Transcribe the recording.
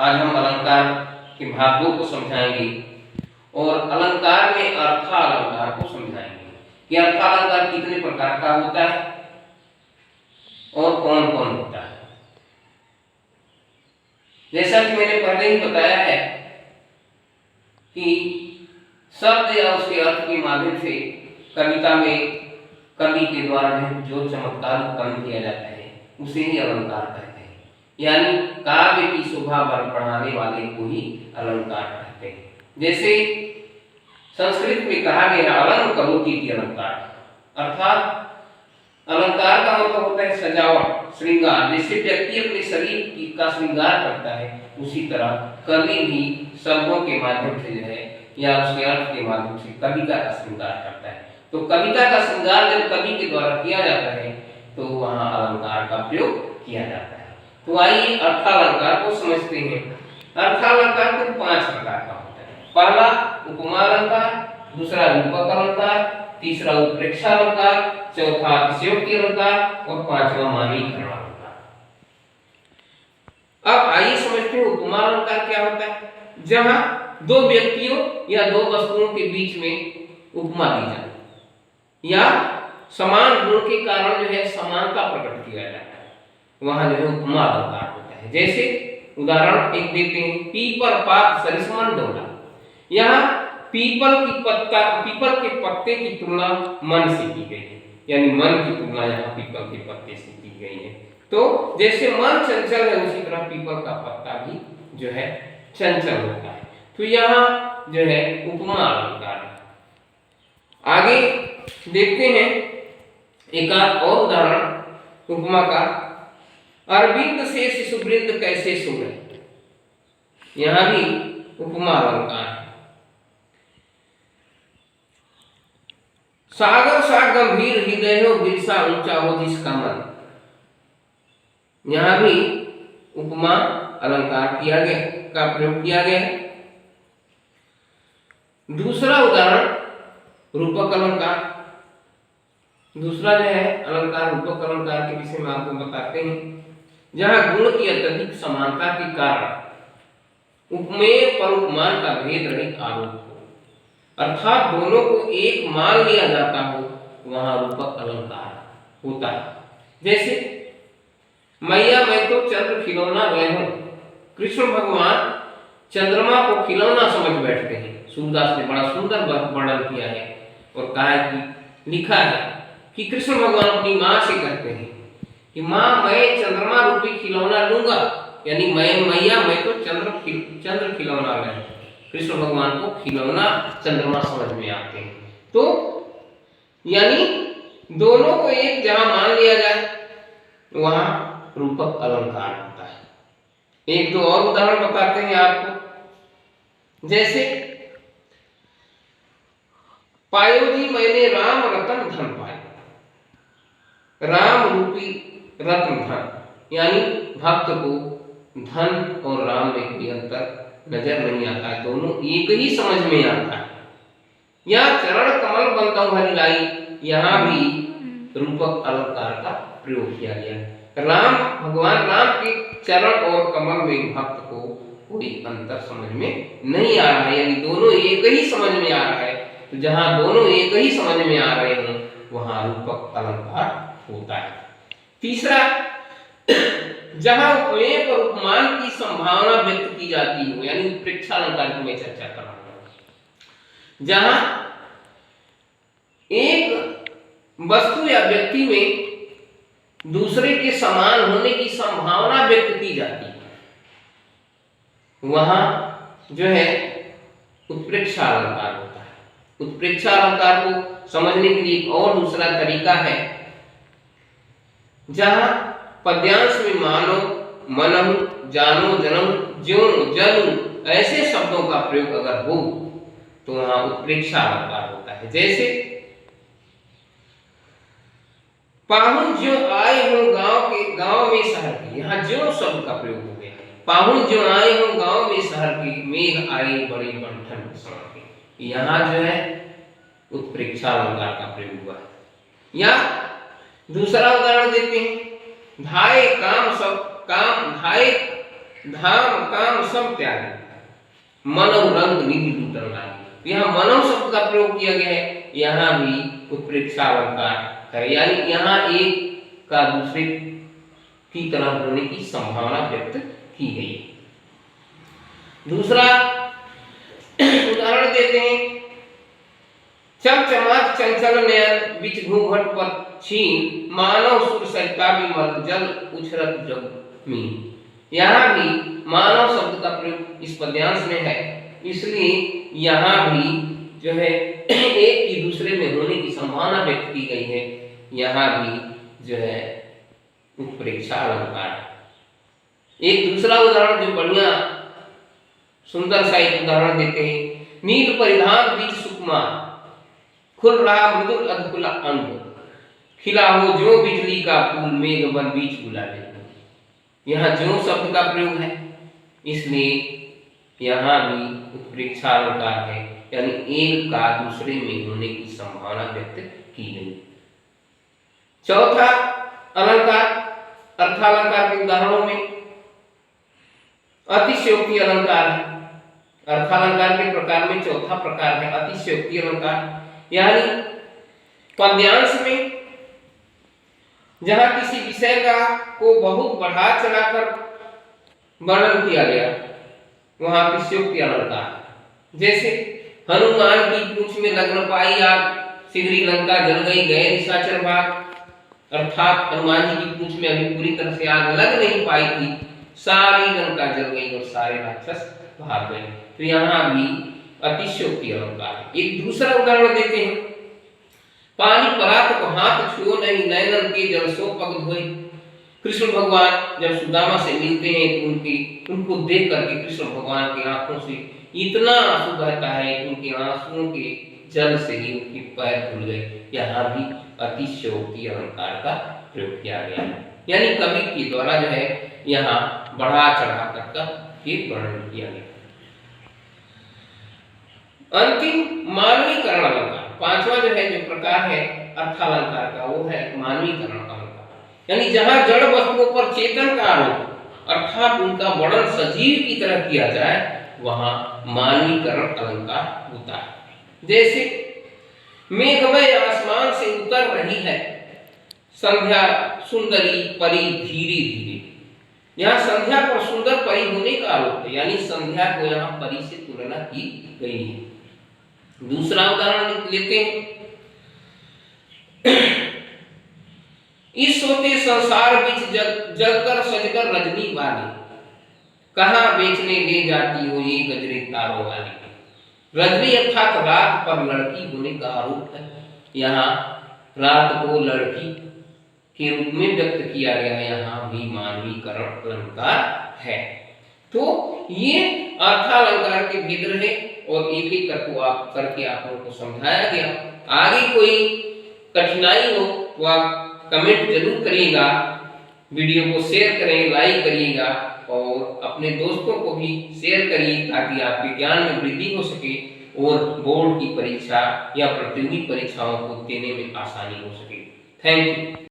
आज हम अलंकार के भागों को समझाएंगे और अलंकार में अर्थालंकार को समझाएंगे कि अर्थालंकार कितने प्रकार का होता है और कौन कौन होता है। जैसा कि मैंने पहले ही बताया है कि शब्द या उसके अर्थ के माध्यम से कविता में कवि के द्वारा जो चमत्कार उत्पन्न किया जाता है उसे ही अलंकार कहते हैं, यानी काव्य की शोभा बढ़ाने वाले को ही अलंकार कहते हैं। जैसे संस्कृत में कहा गया अलंक करोति इति अलंकार, अर्थात अलंकार का मतलब होता है सजावट, श्रृंगार। जैसे व्यक्ति अपने शरीर का श्रृंगार करता है उसी तरह कवि भी शब्दों के माध्यम से जो है या उसके अर्थ के माध्यम से कविता का श्रृंगार करता है। तो कविता का श्रृंगार जब कवि के द्वारा किया जाता है तो वहां अलंकार का प्रयोग किया जाता है। तो आइए अर्थालंकार को समझते हैं। अर्थालंकार को 5 प्रकार का होता है। पहला उपमा अलंकार, दूसरा रूपक अलंकार, तीसरा उत्प्रेक्षा अलंकार, चौथा अतिशयोक्ति अलंकार और पांचवा मानीकरण अलंकार। अब आइए समझते हैं उपमा अलंकार क्या होता है। जहां दो व्यक्तियों या दो वस्तुओं के बीच में उपमा दी जाती है या समान गुण के कारण जो है समानता प्रकट किया जाता है, वहां जो है उपमा अलंकार होता है। जैसे उदाहरण एक देते हैं, पीपर पात सरिसमन डोला। यहाँ पीपल के पत्ते की तुलना मन से की गई है, यानी मन की तुलना यहाँ पीपल के पत्ते से की गई है। तो जैसे मन चंचल है उसी तरह पीपल का पत्ता भी जो है चंचल होता है। तो यहाँ जो है उपमा अलंकार है। आगे देखते हैं एक और उदाहरण उपमा का, अरविंद से शिशुवृंद कैसे सुने। यहां भी उपमा अलंकार है। सागर सा गंभीर हृदय हो, बिरसा ऊंचा हो जिसका मन। यहां भी उपमा अलंकार का प्रयोग किया गया है। दूसरा उदाहरण रूपक अलंकार। दूसरा जो है अलंकार रूपक अलंकार के विषय में आपको बताते हैं, जहां गुण की अत्यधिक समानता के कारण उपमेय पर उपमान का भेद रहित आरोप हो, अर्थात दोनों को एक मान लिया जाता हो, वहां रूपक अलंकार होता है। जैसे मैया मैं तो चंद्र खिलौना गए हूं। कृष्ण भगवान चंद्रमा को खिलौना समझ बैठते हैं। सूरदास ने बड़ा सुंदर वर्णन किया है और कहा है कि लिखा है कि कृष्ण भगवान अपनी माँ से कहते हैं कि माँ मैं चंद्रमा रूपी खिलौना लूंगा, यानी मैं तो चंद्र खिलौना ले। कृष्ण भगवान को खिलौना चंद्रमा समझ में आते हैं। तो यानी दोनों को एक जहां मान लिया जाए वहां रूपक अलंकार होता है। एक दो और उदाहरण बताते हैं आपको। जैसे पायो जी मैंने राम रतन धन पाया। राम रूपी रत्न धन, यानी भक्त को धन और राम में कोई अंतर नजर नहीं आता है, दोनों एक ही समझ में आता है। या चरण कमल बंदौ हरि लाई, यहाँ भी रूपक अलंकार का प्रयोग किया गया। राम भगवान राम के चरण और कमल में भक्त को कोई अंतर समझ में नहीं आ रहा है, यानी दोनों एक ही समझ में आ रहा है। तो जहां दोनों एक ही समझ में आ रहे हैं वहां रूपक अलंकार होता है। तीसरा, जहां उपमेय पर उपमान की संभावना व्यक्त की जाती हो, यानी उत्प्रेक्षा अलंकार की मैं चर्चा कर रहा हूं। जहां एक वस्तु या व्यक्ति में दूसरे के समान होने की संभावना व्यक्त की जाती है, वहां जो है उत्प्रेक्षा अलंकार होता है। उत्प्रेक्षा अलंकार को समझने के लिए और दूसरा तरीका है, जहां पद्यांश में मानो, मनहु, जानो, जनम, ज्यों, जनु ऐसे शब्दों का प्रयोग अगर हो तो वहां उत्प्रेक्षा अलंकार होता है। जैसे पाहुन ज्यों आए हो गांव में शहर के, यहाँ ज्यों शब्द का प्रयोग हो गया। पाहुन ज्यों आए हो गांव में शहर के, मेघ आए बड़े बंठन सड़क के, यहाँ जो है उत्प्रेक्षा अलंकार का प्रयोग हुआ है। या दूसरा उदाहरण देते हैं, धाये धाम काम सब त्यागी, मनौ रंग निधि लूटन लागी। यहाँ मनौ शब्द का प्रयोग किया गया है, यहाँ भी उत्प्रेक्षा अलंकार है, यानी यहाँ एक का दूसरे की तरह होने की संभावना व्यक्त की गई है। दूसरा उदाहरण देते हैं, चमचमात चंचल नयन बिच घूंघट पर छीन, मानव सुर सरिता विमल जल उछरत जग में। यहाँ भी मानव शब्द का प्रयोग इस पद्यांश में है, इसलिए यहाँ भी जो है एक की दूसरे में होने की संभावना व्यक्त की गई है। यहाँ भी जो है उत्प्रेक्षा अलंकार है। एक दूसरा उदाहरण जो बढ़िया सुंदर सा एक उदाहरण देते हैं, नील परिधान बीच सुकुमार, खुल रहा मृदुल अधकुला अंग, खिला हो जो बिजली का फूल मेघ बन बीच गुलाबी। यहाँ जो शब्द का प्रयोग है, इसलिए यहाँ भी उत्प्रेक्षा अलंकार है, यानी एक का दूसरे में होने की संभावना व्यक्त की गई। चौथा अलंकार अर्थालंकार के उदाहरणों में अतिशयोक्ति अलंकार है। अर्थालंकार के प्रकार में चौथा प्रकार है अतिशयोक्ति अलंकार, यानी पद्यांश में जहां किसी विषय का को बहुत बढ़ा चढ़ाकर वर्णन किया गया, वहां अतिशयोक्ति अलंकार। जैसे हनुमान की पूंछ में लग्न पाई आग, सिगरी लंका जल गई गए निशाचर भाग। अर्थात हनुमान जी की पूंछ में अभी पूरी तरह से आग लग नहीं पाई थी, सारी लंका जल गई और सारे राक्षस भाग गए। तो यहाँ भी अतिशयोक्ति अलंकार है। एक दूसरा उदाहरण देते हैं, पानी परात को हाथ छुओ नहीं, नयनन के जल सो पग धोए। कृष्ण भगवान जब सुदामा से मिलते हैं तो उनको देख करके कृष्ण भगवान की आंखों से इतना आंसू बहता है, उनके आंसुओं के जल से ही उनके पैर धुल गए। यहाँ भी अतिशयोक्ति अलंकार का प्रयोग किया गया है, यानी कवि के द्वारा जो है यहाँ बढ़ा चढ़ा कर ये वर्णन किया गया। अंतिम मानवीकरण अलंकार, पांचवा जो है जो प्रकार है अर्थालंकार का, वो है मानवीकरण अलंकार, यानी जहां जड़ वस्तुओं पर चेतन का आरोप अर्थात उनका वर्णन सजीव की तरह किया जाए, वहां मानवीकरण अलंकार होता है। जैसे मेघमय आसमान से उतर रही है संध्या सुंदरी परी धीरे धीरे। यहाँ संध्या पर सुंदर परी होने का आरोप है, यानी संध्या को यहाँ परी से तुलना की गई है। दूसरा उदाहरण लेते हैं, इस सोते संसार बीच जगकर सजकर रजनी वाली, कहाँ बेचने ले जाती हो ये गजरे तारों वाली। रजनी अर्थात रात पर लड़की होने का आरोप है। यहाँ रात को लड़की के रूप में व्यक्त किया गया है, यहाँ भी मानवीकरण अलंकार है। तो ये अर्थालंकार के भेद रहे और एक एक करके आप लोगों को समझाया गया। आगे कोई कठिनाई हो तो आप कमेंट जरूर करिएगा, वीडियो को शेयर करें, लाइक करिएगा और अपने दोस्तों को भी शेयर करिए ताकि आपके ज्ञान में वृद्धि हो सके और बोर्ड की परीक्षा या प्रतियोगी परीक्षाओं को देने में आसानी हो सके। Thank you.